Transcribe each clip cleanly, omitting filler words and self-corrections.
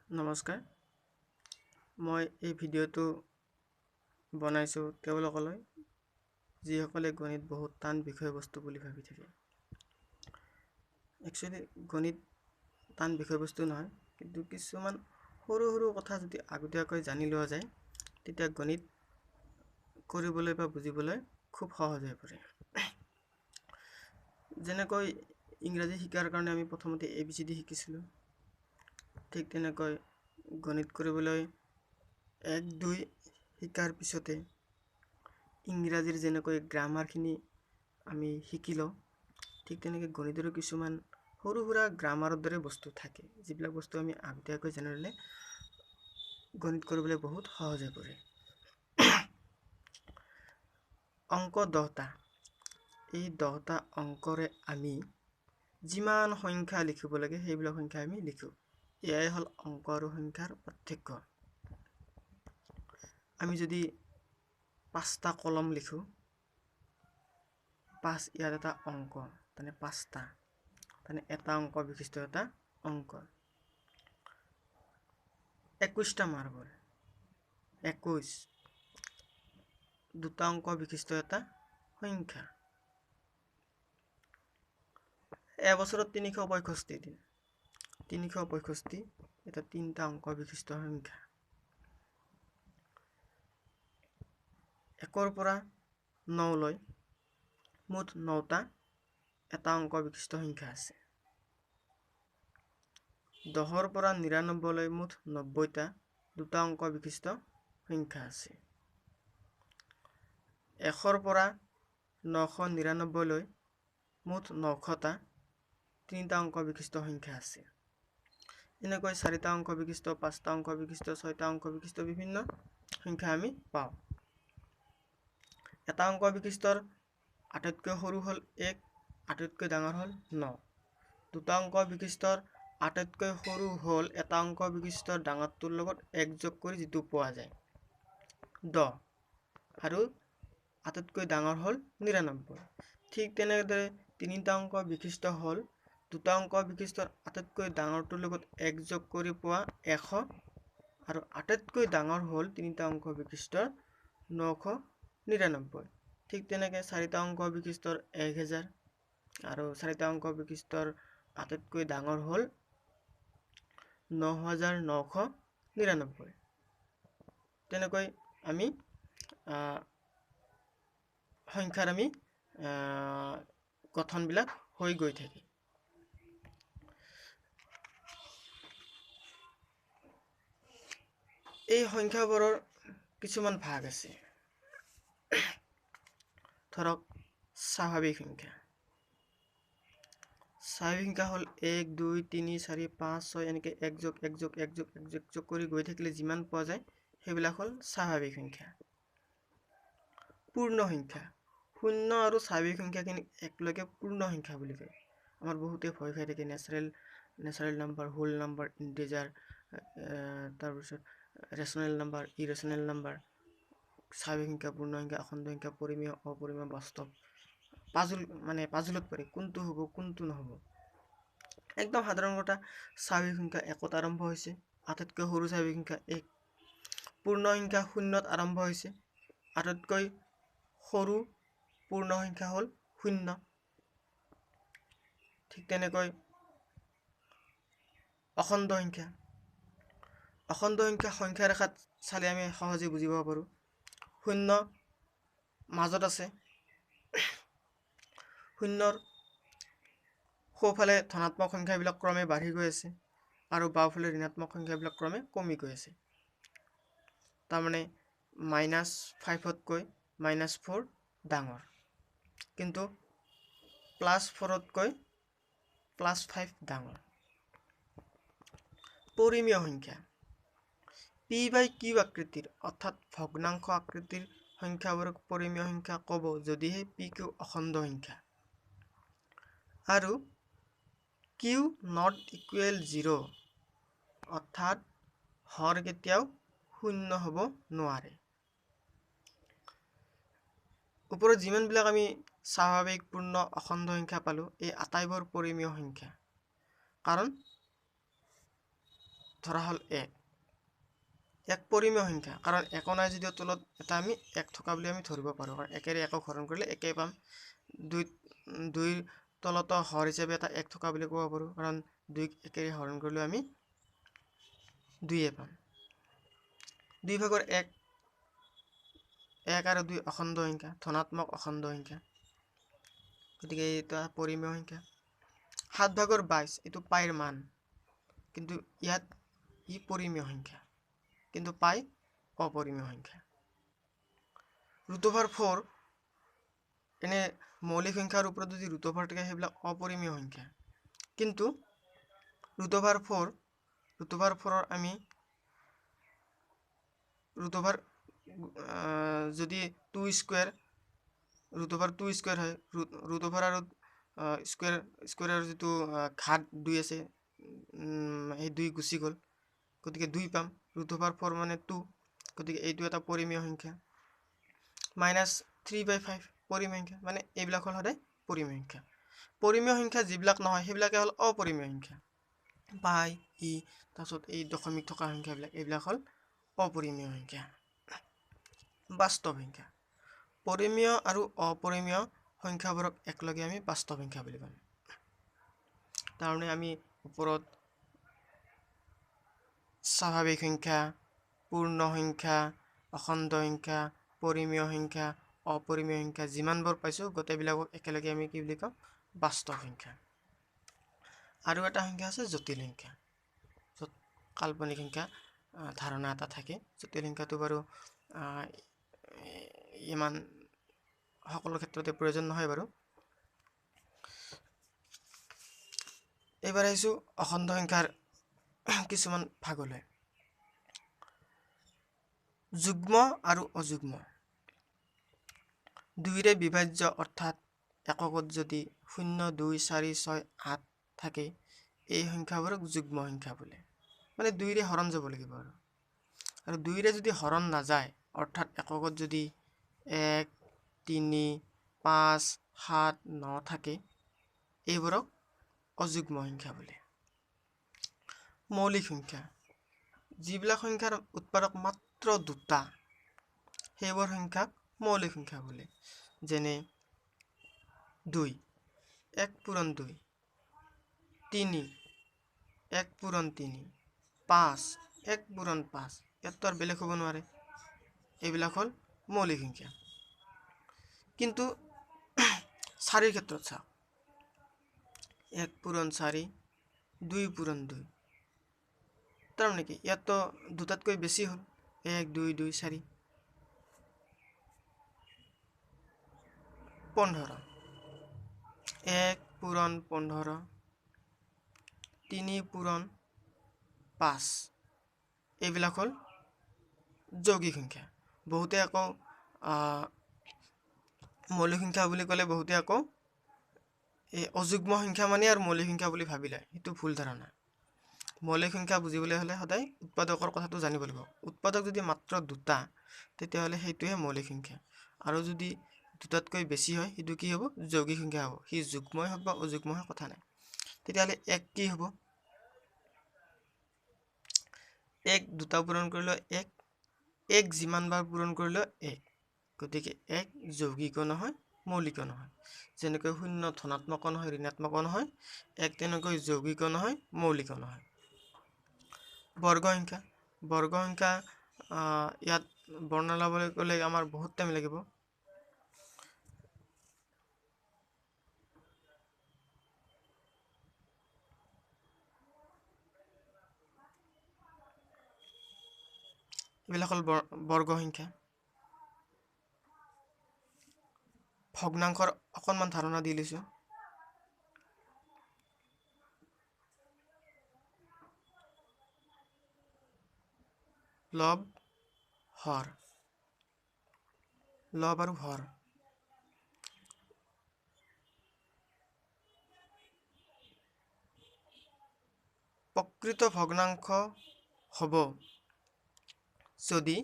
নমস্কাৰ মই এই ভিডিঅ'টো বনাইছোঁ তেওঁলোকলৈ যিসকলে গণিত বহুত টান বিষয়বস্তু বুলি ভাবি থাকে। একচুৱেলি গণিত টান বিষয়বস্তু নহয়, কিন্তু কিছুমান সৰু সৰু কথা যদি আগতীয়াকৈ জানি লোৱা যায় তেতিয়া গণিত কৰিবলৈ বা বুজিবলৈ খুব সহজ হৈ পৰে। যেনেকৈ ইংৰাজী শিকাৰ কাৰণে আমি প্ৰথমতে ABCD শিকিছিলোঁ, ঠিক তেনেকৈ গণিত কৰিবলৈ 1, 2 শিকাৰ পিছতে ইংৰাজীৰ যেনেকৈ গ্ৰামাৰখিনি আমি শিকিলোঁ, ঠিক তেনেকৈ গণিতৰো কিছুমান সৰু সুৰা গ্ৰামাৰৰ দৰে বস্তু থাকে, যিবিলাক বস্তু আমি আগতীয়াকৈ জানি ল'লে গণিত কৰিবলৈ বহুত সহজ হৈ পৰে। অংক 10টা, এই 10টা অংকৰে আমি যিমান সংখ্যা লিখিব লাগে সেইবিলাক সংখ্যা আমি লিখোঁ। এয়াই হ'ল অংক আৰু সংখ্যাৰ পাৰ্থক্য। আমি যদি 5টা কলম লিখোঁ, 5 ইয়াত এটা অংক, মানে 5টা, মানে এটা অংক বিশিষ্ট এটা অংক। 21টা মাৰ্বল, 21 দুটা অংক বিশিষ্ট এটা সংখ্যা। এবছৰত 365 দিন, 365 এটা 3টা অংক বিশিষ্ট সংখ্যা। 1ৰ পৰা 9লৈ মুঠ 9টা এটা অংক বিশিষ্ট সংখ্যা আছে। 10ৰ পৰা 99লৈ মুঠ 90টা দুটা অংক বিশিষ্ট সংখ্যা আছে। 100ৰ পৰা 999লৈ মুঠ 900টা 3টা অংক বিশিষ্ট সংখ্যা আছে। এনেকৈ 4টা অংক বিশিষ্ট, 5টা অংক বিশিষ্ট, 6টা অংক বিশিষ্ট বিভিন্ন সংখ্যা আমি পাওঁ। এটা অংক বিশিষ্টৰ আটাইতকৈ সৰু হ'ল 1, আটাইতকৈ ডাঙৰ হ'ল 9। দুটা অংক বিশিষ্টৰ আটাইতকৈ সৰু হ'ল এটা অংক বিশিষ্টৰ ডাঙৰটোৰ লগত 1 যোগ কৰি যিটো পোৱা যায় 10, আৰু আটাইতকৈ ডাঙৰ হ'ল 99। ঠিক তেনেদৰে 3টা অংক বিশিষ্ট হ'ল দুটা অংক বিশিষ্টৰ আটাইতকৈ ডাঙৰটোৰ লগত 1 যোগ কৰি পোৱা 100, আৰু আটাইতকৈ ডাঙৰ হ'ল 3টা অংক বিশিষ্টৰ 999। ঠিক তেনেকৈ 4টা অংক বিশিষ্টৰ 1000, আৰু 4টা অংক বিশিষ্টৰ আটাইতকৈ ডাঙৰ হ'ল 9999। তেনেকৈ আমি সংখ্যাৰ আমি গঠনবিলাক হৈ গৈ থাকে। এই সংখ্যাবোৰৰ কিছুমান ভাগ আছে। ধৰক স্বাভাৱিক সংখ্যা। স্বাভাৱিক সংখ্যা হ'ল 1, 2, 3, 4, 5, 6 এনেকৈ 1 যোগ 1 যোগ 1 যোগ 1 যোগ যোগ কৰি গৈ থাকিলে যিমান পোৱা যায় সেইবিলাক হ'ল স্বাভাৱিক সংখ্যা। পূৰ্ণ সংখ্যা, শূন্য আৰু স্বাভাৱিক সংখ্যাখিনি একেলগে পূৰ্ণ সংখ্যা বুলি কয়। আমাৰ বহুতে ভয় খাই থাকে natural number, whole number, integer, তাৰপিছত ৰেচনেল নাম্বাৰ, ইৰেচনেল নাম্বাৰ, স্বাভাৱিক সংখ্যা, পূৰ্ণ সংখ্যা, অখণ্ড সংখ্যা, পৰিমেয়, অপৰিমেয়, বাস্তৱ, পাজলত পৰে কোনটো হ'ব কোনটো নহ'ব। একদম সাধাৰণ কথা, স্বাভাৱিক সংখ্যা 1ত আৰম্ভ হৈছে, আটাইতকৈ সৰু স্বাভাৱিক সংখ্যা 1। পূৰ্ণ সংখ্যা 0ত আৰম্ভ হৈছে, আটাইতকৈ সৰু পূৰ্ণ সংখ্যা হ'ল 0। ঠিক তেনেকৈ অখণ্ড সংখ্যা, সংখ্যা ৰেখাত চালে আমি সহজে বুজিব পাৰোঁ। 0 মাজত আছে, 0ৰ সোঁফালে ধনাত্মক সংখ্যাবিলাক ক্ৰমে বাঢ়ি গৈ আছে, আৰু বাওঁফালে ঋণাত্মক সংখ্যাবিলাক ক্ৰমে কমি গৈ আছে। তাৰমানে -5তকৈ -4 ডাঙৰ, কিন্তু +4তকৈ +5 ডাঙৰ। পৰিমেয় সংখ্যা, p/q আকৃতিৰ অৰ্থাৎ ভগ্নাংশ আকৃতিৰ সংখ্যাবোৰক পৰিমেয় সংখ্যা ক'ব যদিহে p/q অখণ্ড সংখ্যা, আৰু q ≠ 0 অৰ্থাৎ হৰ কেতিয়াও 0 হ'ব নোৱাৰে। ওপৰত যিমানবিলাক আমি স্বাভাৱিক, পূৰ্ণ, অখণ্ড সংখ্যা পালোঁ, এই আটাইবোৰ পৰিমেয় সংখ্যা, কাৰণ ধৰা হ'ল 1 পৰিমেয় সংখ্যা, কাৰণ একো নাই যদিও তলত এটা আমি 1 থকা বুলি আমি ধৰিব পাৰোঁ, কাৰণ 1 ৰে 1 হৰণ কৰিলে 1 পাম। 2ৰ তলতো হৰ হিচাপে এটা 1 থকা বুলি ক'ব পাৰোঁ, কাৰণ 2ক 1 ৰে হৰণ কৰিলে আমি 2 পাম। 2 ভাগৰ 1 আৰু 2 অখণ্ড সংখ্যা, ধনাত্মক অখণ্ড সংখ্যা, গতিকে এটা পৰিমেয় সংখ্যা। 7 ভাগৰ 22 এইটো পাইৰ মান, কিন্তু ইয়াত ই পৰিমেয় সংখ্যা, কিন্তু পাই অপৰিমেয় সংখ্যা। √4 এনে মৌলিক সংখ্যাৰ ওপৰত যদি √4 থাকে সেইবিলাক অপৰিমেয় সংখ্যা, কিন্তু √4 আমি যদি 2 স্কুৱেৰ √2 স্কুৱেৰ হয়, √4 আৰু স্কুৱেৰৰ যিটো ঘাত 2 আছে, সেই 2 গুচি গ'ল, গতিকে 2 পাম। √4 মানে 2, গতিকে এইটো এটা পৰিমেয় সংখ্যা। -3/5 পৰিমেয় সংখ্যা, মানে এইবিলাক হ'ল সদায় পৰিমেয় সংখ্যা। পৰিমেয় সংখ্যা যিবিলাক নহয় সেইবিলাকে হ'ল অপৰিমেয় সংখ্যা। পাই, তাৰপিছত এই দশমিক থকা সংখ্যাবিলাক, এইবিলাক হ'ল অপৰিমেয় সংখ্যা। বাস্তৱ সংখ্যা। পৰিমেয় আৰু অপৰিমেয় সংখ্যাবোৰক একেলগে আমি বাস্তৱ সংখ্যা বুলি কওঁ। তাৰমানে আমি ওপৰত স্বাভাৱিক সংখ্যা, পূৰ্ণ সংখ্যা, অখণ্ড সংখ্যা, পৰিমেয় সংখ্যা, অপৰিমেয় সংখ্যা যিমানবোৰ পাইছোঁ গোটেইবিলাকক একেলগে আমি কি বুলি কওঁ? বাস্তৱ সংখ্যা। আৰু এটা সংখ্যা আছে জটিল সংখ্যা, য'ত কাল্পনিক সংখ্যা ধাৰণা এটা থাকে। জটিল সংখ্যাটো বাৰু ইমান সকলো ক্ষেত্ৰতে প্ৰয়োজন নহয় বাৰু। এইবাৰ আহিছোঁ অখণ্ড সংখ্যাৰ কিছুমান ভাগলৈ। যুগ্ম আৰু অযুগ্ম। 2ৰে বিভাজ্য অৰ্থাৎ এককত যদি 0, 2, 4, 6, 8 থাকে, এই সংখ্যাবোৰক যুগ্ম সংখ্যা বোলে। মানে 2ৰে হৰণ যাব লাগিব আৰু 2ৰে যদি হৰণ নাযায়, অৰ্থাৎ এককত যদি 1, 3, 5, 7, 9 থাকে, এইবোৰক অযুগ্ম সংখ্যা বোলে। মৌলিক সংখ্যা। যিবিলাক সংখ্যাৰ উৎপাদক মাত্ৰ 2টা, সেইবোৰ সংখ্যাক মৌলিক সংখ্যা বোলে। যেনে 2, 1 পূৰণ 2, 3, 1 পূৰণ 3, 5, 1 পূৰণ 5, ইয়াততো আৰু বেলেগ হ'ব নোৱাৰে। এইবিলাক হ'ল মৌলিক সংখ্যা। কিন্তু 4ৰ ক্ষেত্ৰত চাওক, 1 পূৰণ 4, 2 পূৰণ 2, তাৰমানে কি ইয়াততো 2টাতকৈ বেছি হ'ল, 1, 2, 2, 4, 15, 1 পূৰণ 15, 3 পূৰণ 5, এইবিলাক হ'ল যৌগিক সংখ্যা। বহুতে আকৌ মৌলিক সংখ্যা বুলি ক'লে বহুতে আকৌ এই অযুগ্ম সংখ্যা মানে আৰু মৌলিক সংখ্যা বুলি ভাবি লয়, সেইটো ভুল ধাৰণা। মৌলিক সংখ্যা বুজিবলৈ হ'লে সদায় উৎপাদকৰ কথাটো জানিব লাগিব। উৎপাদক যদি মাত্ৰ 2টা, তেতিয়াহ'লে সেইটোহে মৌলিক সংখ্যা। আৰু যদি 2টাতকৈ বেছি হয়, সেইটো কি হ'ব? যৌগিক সংখ্যা হ'ব। সি যুগ্মই হওক বা অযুগ্মই হওক, কথা নাই। তেতিয়াহ'লে 1 কি হ'ব? 1 2টা পূৰণ কৰিলেও 1, 1 যিমানবাৰ পূৰণ কৰিলেও 1, গতিকে 1 যৌগিকো নহয়, মৌলিকো নহয়। যেনেকৈ 0 ধনাত্মকো নহয়, ঋণাত্মকো নহয়, 1 তেনেকৈ যৌগিকো নহয়, মৌলিকো নহয়। বৰ্গ সংখ্যা। বৰ্গ সংখ্যা ইয়াত বৰ্ণনাবলৈ গ'লে আমাৰ বহুত টাইম লাগিব। এইবিলাক হ'ল বৰ্গ সংখ্যা। ভগ্নাংশৰ অকণমান ধাৰণা দি লৈছোঁ। লব, হৰ, লব আৰু হৰ। প্ৰকৃত ভগ্নাংশ হ'ব যদি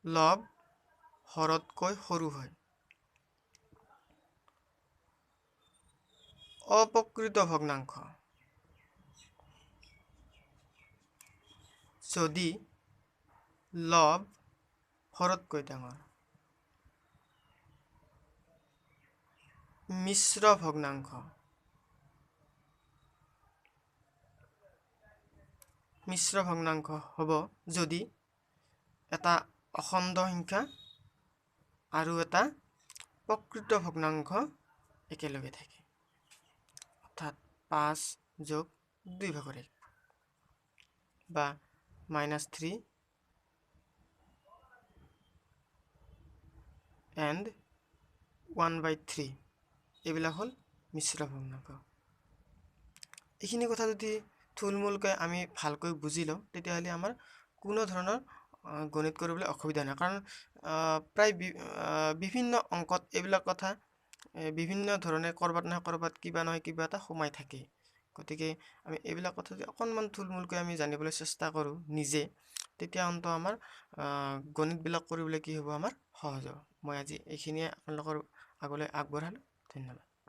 লব হৰতকৈ সৰু হয়। অপ্ৰকৃত ভগ্নাংশ যদি লব হৰতকৈ ডাঙৰ। মিশ্ৰ ভগ্নাংশ হ'ব যদি এটা অখণ্ড সংখ্যা আৰু এটা প্ৰকৃত ভগ্নাংশ একেলগে থাকে, অৰ্থাৎ 5 যোগ 2/1 বা -3 and 1/3 এইবিলাক হ'ল মিশ্ৰ ভগ্নাংশ। এইখিনি কথা যদি থুলমূলকৈ আমি ভালকৈ বুজি লওঁ তেতিয়াহ'লে আমাৰ কোনো ধৰণৰ গণিত কৰিবলৈ অসুবিধা নহয়, কাৰণ প্ৰায় বিভিন্ন অংকত এইবিলাক কথা বিভিন্ন ধৰণে ক'ৰবাত নহয় ক'ৰবাত কিবা নহয় কিবা এটা সোমাই থাকে। গতিকে আমি এইবিলাক কথা যদি অকণমান থুলমূলকৈ আমি জানিবলৈ চেষ্টা কৰোঁ নিজে, তেতিয়া অন্ততঃ আমাৰ গণিতবিলাক কৰিবলৈ কি হ'ব, আমাৰ সহজ হ'ব। মই আজি এইখিনিয়ে আপোনালোকৰ আগলৈ আগবঢ়ালোঁ। ধন্যবাদ।